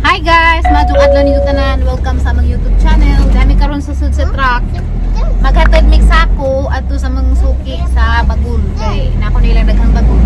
Hi guys, madung adlaw ninyo tanan. Welcome sa among YouTube channel. Dami karon susud sa truck. Maghatid mig sako adto sa mga suki sa Bagul. Kay nako nilang daghang Bagul.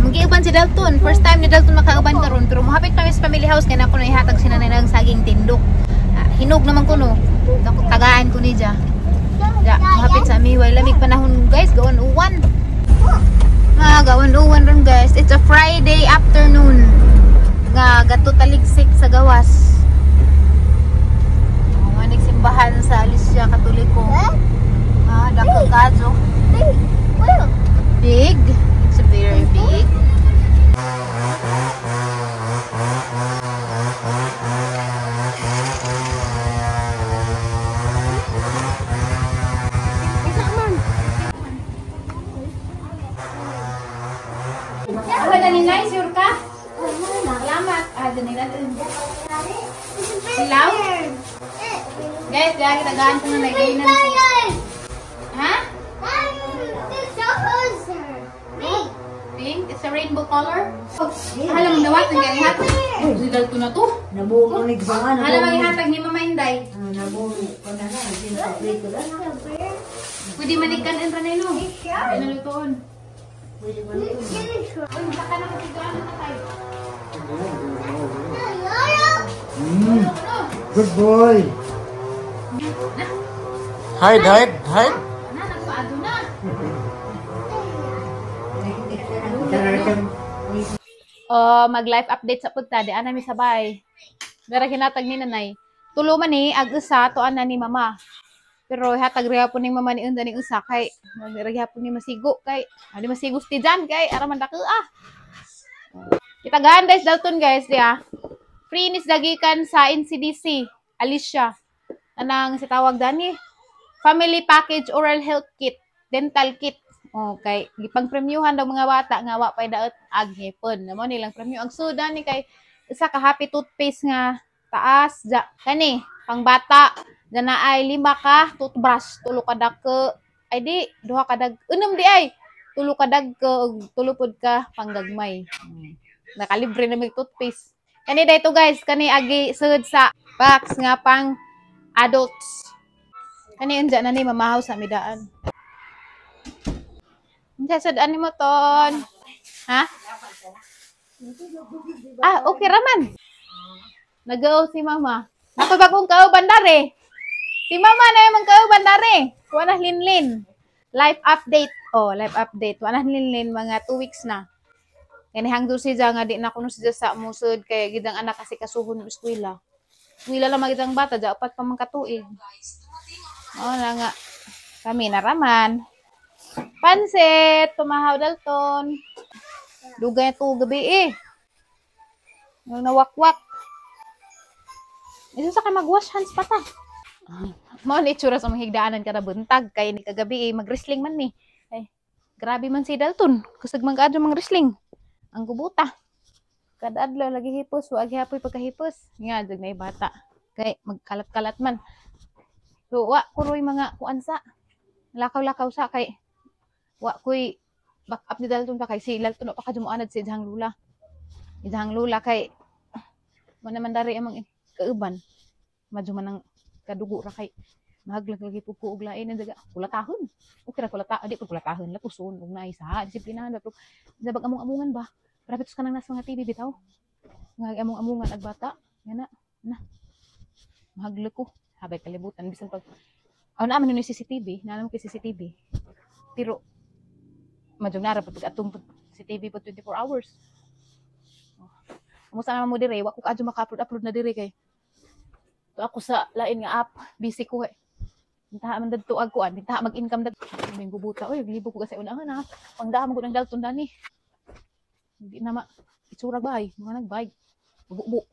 Magiuban si Dalton. First time ni Dalton makauban karon pero mohapit kami sa family house kay nako na ihatag sina nilang saging tindok. Hinog naman ko no. Tagaan ko ni ja. Ja, mohapit sa miway lamig panahon guys, gawan uwan. Gawan uwan ron guys. It's a Friday afternoon. Nga gato taligsik sa gawas. Manig simbahan sa Alicia Katoliko. Dako kaso. Big. It's very big. Ano na ni nice your ka? Salamat. Dyan natin. Silaw? Guys, kaya kitagaan ko na nagay na. Ha? Pink? It's a rainbow color? Alam mo nawat, nangyari hatag. Sidal ko na to. Nabuo ang nagsangan. Alam mo ihatag ni Mama Inday. Nabuo ko na na. Sinasaplito lang. Pwede manikkan ang ranay no? Pwede nalutoon. Pwede malutoon. Uy, baka na magsigaan na tayo. Good boy. Hide. Na, nagpaado na. Mag-live update sa punta. Di ana mi sabay. Dara hinatag ni nanay. Tulo man ni ag usa to ana ni mama. Pero hatag reha po ning mama ni unda ning usa kay reha po ni masigo kay ani masigo ti jan kay ara man dako Kita guys Dalton guys dia. Free nis dagikan sa NCDC Alicia. Anang si tawag dani? Family package oral health kit, dental kit. Okay, gipang premyuhan daw mga bata nga wa pay daot ag hipon. Namo nilang premyo ang suda ni kay isa ka happy toothpaste nga taas ja kani pang bata. Dana ay 5 ka toothbrush, 3 ka dagke. Ay di 2 ka dag unom di ay 3 ka dagke ug 3 pod ka panggagmay. Nakalibre na mig toothpaste. Kani dito guys, kani agi sud sa box nga pang adults. Kani unja na ni mamahaw sa midaan. Unja sud ani mo ton? Ha? Okay raman. Nagaw si mama. Napabagong kauban dare. Si mama na yung kauban dare. Wala linlin. Live update. Live update. Wala linlin mga 2 weeks na. Kani hangdo siya nga di na kuno siya sa musud kay gidang anak kasi kasuhon ng eskwela. Eskwela lang magidang bata ja 4 pa man katuig. Na nga kami naraman. Pansit, tumahaw Dalton. Dugay to gabi Yung nawakwak. Isa sa kay mag-wash hands pa ta. Mao ni itsura sa mahigdaanan kada buntag kay ni kagabi mag-wrestling man ni. Ay, grabe man si Dalton. Kusag man kaadto mang wrestling. Ang gubuta. Kada adlaw lagi hipos, wag hapoy pagkahipos. Nga jud nay bata. Kay magkalat-kalat man. So wa kuroy mga kuansa. Lakaw-lakaw sa kay wa koy back up ni Dalton pa kay si Dalton pa kadumuanad si Jang Lula. Jang Lula kay mo naman dari amang kauban. Madyo man ang kadugo ra kay mahaglag lagi po ko og lain daga kulatahon. Okay ra kulata, di ko kulatahon latuson ug naay sa disiplinahan pero sabag among-amungan ba. Grabe ka nang nasa mga TV bitaw. Nga among-amungan ag bata. Yana na. Mahaglag ko. Habay kalibutan bisan pag naaman ni CCTV, naalam ko CCTV. Pero madyo nara pag atong CCTV po 24 hours. Kumusta naman mo dire? Wa ko kadyo maka-upload na dire kay. To ako sa lain nga app, busy ko Bintaha man dadto ag kuan, bintaha mag-income dadto. May gubuta oy, libo ko kasi unahan na. Pangdaha mo ko ng Dalton dani. Hindi na itsura bay, mga nagbay. Bubo.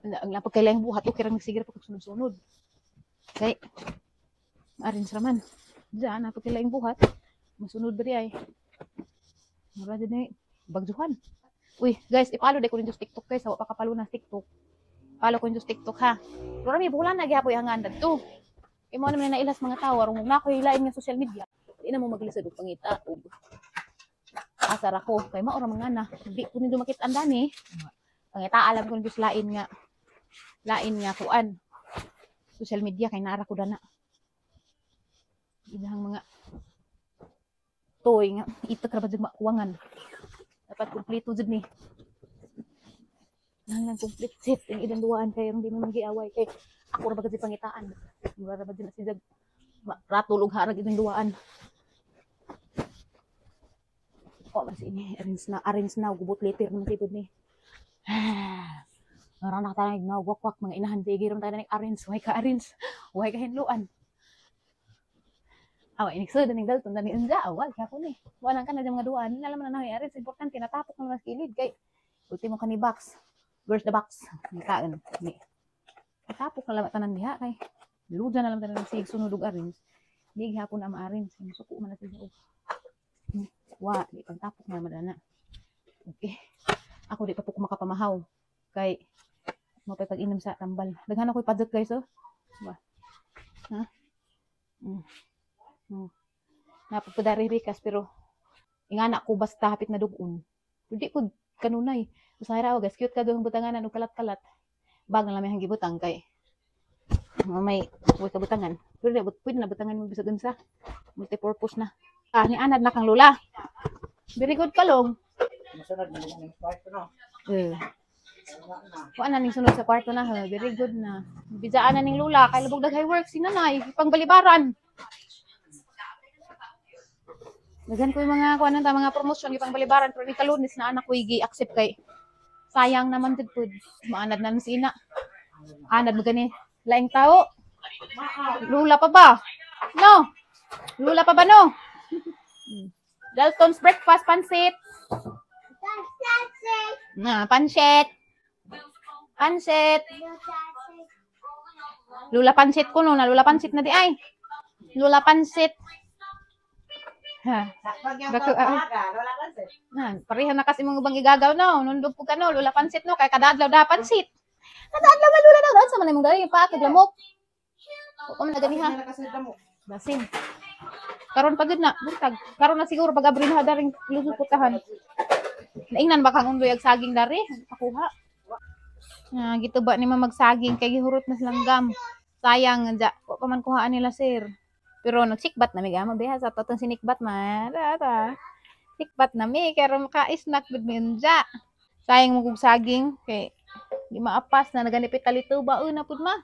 Ang lapag kailang buhat okay ra nagsigir pag sunod-sunod. Kay arrange raman. Diyan napag kailang buhat. Masunod ba ay. Mura din bagjuhan. Uy, guys, ipalo day ko rin sa TikTok guys, wa pa kapalo na TikTok. Palo ko rin sa TikTok ha. Pero mi bulan na gyapon hangan dadto. Imo naman na ilas mga tawo rung na ko hilain nga social media. Di na mo maglisod og pangita og asar ako kay mao ra mga na. Di ko nindo makit-an dani. Pangita alam ko nindo lain nga lain nga kuan. Social media kay naara ko dana. Ilahang mga toy nga itak ra ba jud makuwangan. Dapat kumpleto jud ni. Nang complete set ang ilang duwaan kay hindi man magiaway kay ako ra ba kasi pangitaan. Wala ra ba din si jag ratulog harag ilang duwaan. Oh, mas ini arrange na gubot later naman sipod ni. Nara na tayo na wakwak mga inahan sige ron tayo na arrange way ka arrange. Way ka hinluan. Awa ini sud ning dalton tani unja awal ka ko ni. Wala ka na mga duwaan alam na na arrange importante natapok na mas kilid kay ultimo ka ni box. Where's the box? Kaan ni. Natapok na lang tanan diha kay luja na lang tanan sig sunod og arrange. Di gihapon na ma-arrange. Suko man na siya. Wa, di pang tapok na madana. Okay. Ako di pa po makapamahaw. Kay, mapay pag-inom sa tambal. Daghan ako'y padjot guys, oh. Ba? Ha? Napapudari rikas, pero, ingana ko basta hapit na dugon. Hindi ko kanunay. Usahay raw, guys. Cute ka doon butanganan, o kalat-kalat. Bag na lamang gibutang kay, may kabutangan. Pero di, pwede na butangan mo bisa dun sa multipurpose na. Ni anad na kang lula. Very good kalong. Masunod na ng kwarto no. Kuan na ning sunod sa kwarto na. Very good na. Bijaan na ning lula kay lubog daghay work si nanay pangbalibaran. Dagan ko yung mga kuan ta mga promotion yung pangbalibaran pero ni kalunis na anak ko gi-accept kay sayang naman jud pud. Maanad na si ina. Anad mo gani laing tao. Lula pa ba? No. Lula pa ba no? Dalton's breakfast pansit. Pansit. Pansit. Lula pansit ko no, na lula pansit na di ay. Lula pansit. Ha. Pareha na kasi mong ubang igagaw no. Nundog po ka no, lula pansit no, kay kadadlaw da pansit. Kadadlaw man lula daw, sa man imong dali pa kaglamok. Ko man gani ha. Basin. Karon pa gud na, buntag. Karon na siguro pag abrin ha daring lusuputahan. Naingnan ba kang undoy ag saging dari? Pakuha. Gituba ni magsaging kay gihurot na silang gam. Sayang nga wa pa man kuhaan nila sir. Pero nagsikbat na mi gama beha sa totong sinikbat man. Sikbat na mi kay ron maka-snack bid mi unja. Sayang mo kog saging kay di maapas na naganipit talito baon na pud ma.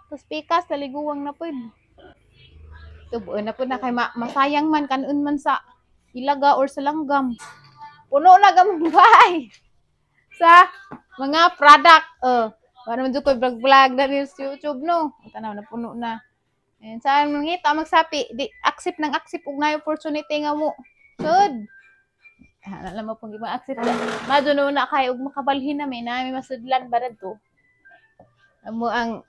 Tas pikas taliguwang na pud. Tubuan na pud na kay masayang man kanon man sa ilaga or sa langgam. Puno na gamong bay. Sa mga product. Para man ko vlog na rin sa YouTube no. Tanaw na puno na. And saan mangita magsapi, di accept ng accept ug na opportunity nga mo. Sud. Alam mo pong i-accept na. Maduno na kay ug makabalhin na may masudlan ba to. Amo ang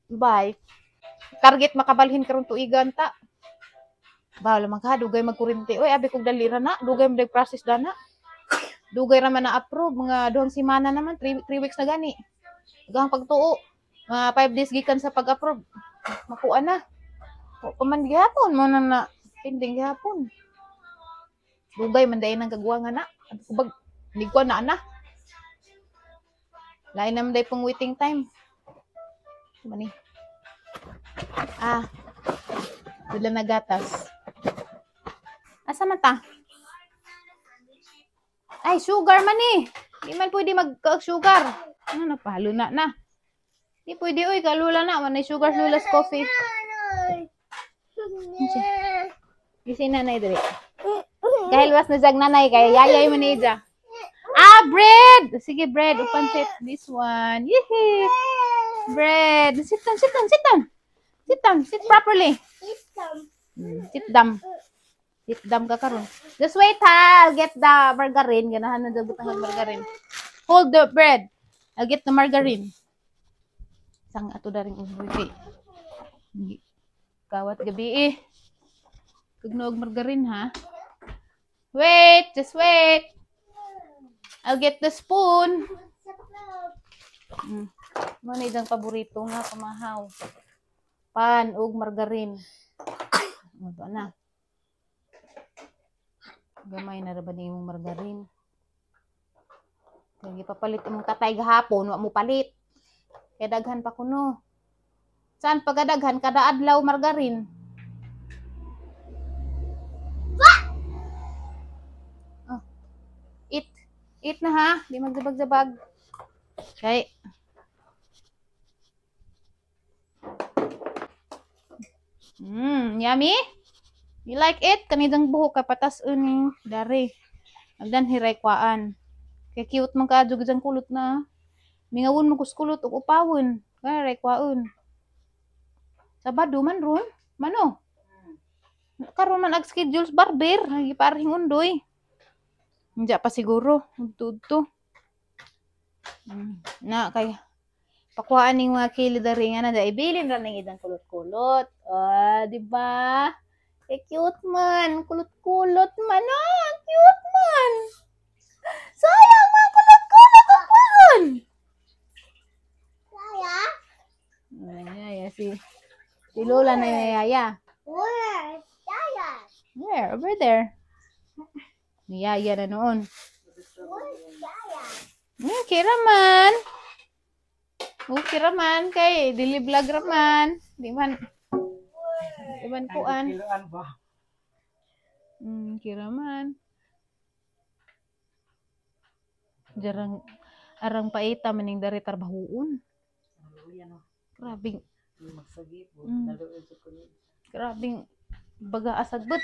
bay. Target makabalhin karon tuigan ta. Bawal man ka dugay magkuryente. Oy abi kog dalira na, dugay mo process dana. Dugay ra man na approve mga 2 semana naman, 3 weeks na gani. Gang pagtuo. 5 days gikan sa pag-approve. Makuha na. O man gihapon mo na pending gihapon. Dugay man dayon ang kagwa nga na. Kubag hindi ko na ana. Lain naman day pong waiting time. Mani. Dula na gatas. Asa man ta? Ay, sugar man eh. Di man pwede mag-sugar. Ano na, pahalo na na. Di pwede, oy, kalula na. Manay sugar, lulas coffee. Gisi nanay dali. Dahil was na jag nanay, kaya yayay mo na ija. Bread! Sige, bread. Upansit. This one. Yehey! Bread. Sit down, sit down, sit down. Sit down, sit properly. Sit down. Sit down ka karon. Just wait ha. I'll get the margarine. Ganahan na dagot ang margarine. Hold the bread. I'll get the margarine. Sang ato daring uboy kay. Kawat gabi eh. Tugnog margarine ha. Wait, just wait. I'll get the spoon. Manay dang paborito nga pamahaw. Pan ug margarine. Ito na. Gamay na ra ba ni imong margarine? Kaya papalit imong tatay gahapon, wa mo palit. Kay daghan pa kuno. Saan pagadaghan kada adlaw margarin? Oh, eat. Eat na ha. Di magsabag-sabag. Okay. Yummy? You like it? Kanidang buhok ka patas uning dari. Agdan hiray kwaan. Kay cute man ka jud ang kulot na. Mingawon mo kuskulot ug upawon. Kay kwaon. Sabado man ron. Mano? Karon man ag schedules barber, giparhing undoy. Hindi pa siguro. Udto. Na kay pakuhaan ning mga kilidari nga na ibilin ra ning idang kulot-kulot. Di ba? Cute man, kulot-kulot man. Cute man. Sayang man kulot-kulot upon. Yaya si Lola na yaya. Where? Over there. Yaya na noon. Kiraman. Kiraman kay dili vlog raman. Di man kuan. Kiloan ba? Kiraman. Jarang arang paita maning dari trabahoon. Yan o. Grabing Magsagip. Grabing baga asagbot.